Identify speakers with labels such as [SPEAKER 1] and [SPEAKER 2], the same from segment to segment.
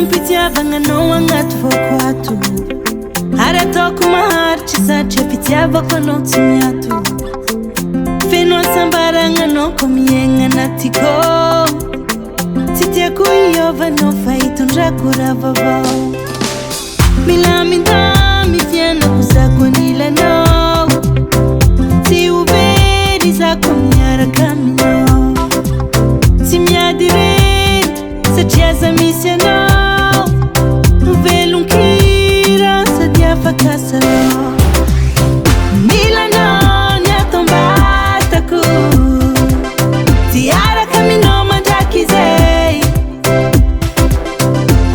[SPEAKER 1] Mpitiavagna agnaty vôko ato ary ataoko maharitry satria mpitiavako anao tsy miato feno asambaragna ko miaigna anatyko tsy tiako iovanao fa hitondrako raha vaovao milamindamy fianako zako anilanao tsy ho very zako miaraka aminao tsy miady rery satria za misy anao velon-kira sady afaka salao milanao ny atom-batako tiaraka aminao mandraky zay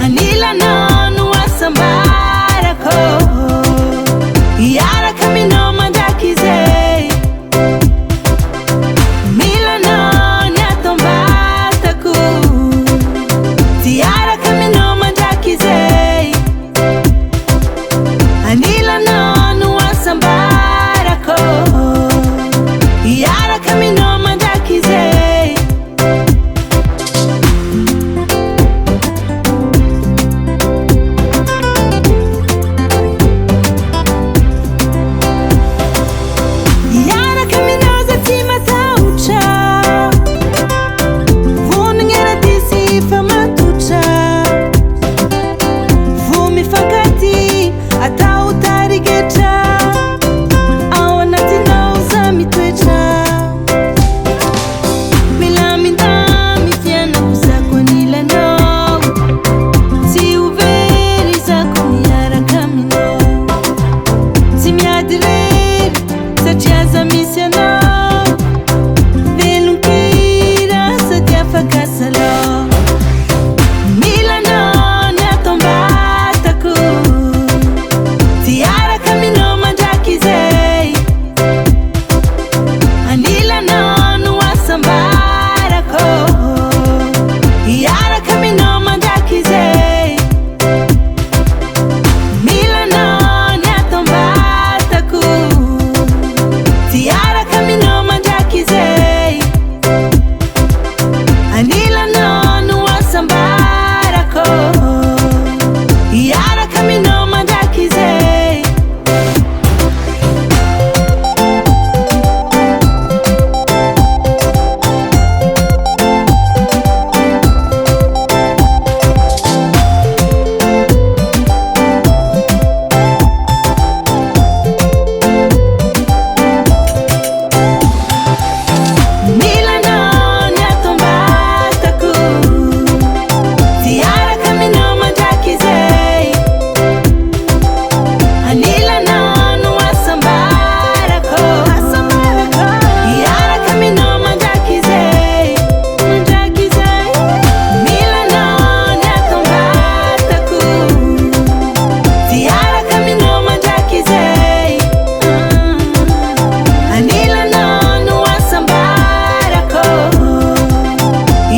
[SPEAKER 1] anilanao no asambarako iaraka aminao mandraky zay milanao ny atom-batako tiaraka aminao mandraky zay anilanao no asambarako iaraka aminao mandraky zay iaraka aminao za tsy matahotra vonagna radisy fa matotra vo mifankaty atao tarigetra ao anatinao za mitoetra milamindamy fianako zako anilanao tsy ho very zako miaraka aminao tsy miady rery satria za misy anao velon-kira sady afaka salao milanao ny atom-batako tiaraka aminao mandraky zay anilanao no asambarako iaraka aminao mandraky zay milanao ny atom-batako tiaraka aminao mandraky zay anilanao no asambarako iaraka aminao mandraky zay milanao ny atom-batako tiaraka aminao mandraky zay anilanao no asambarako iaraka aminao mandraky zay milanao ny atom-batako tiaraka aminao mandraky zay anilanao no asambarako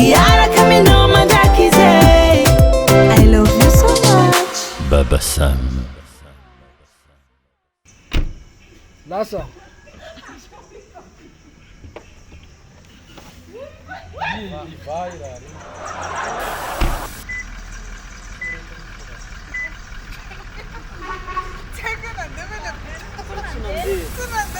[SPEAKER 1] iaraka aminao mandraky zay I love you so much
[SPEAKER 2] Baba Sam.
[SPEAKER 3] Lasa. Vai,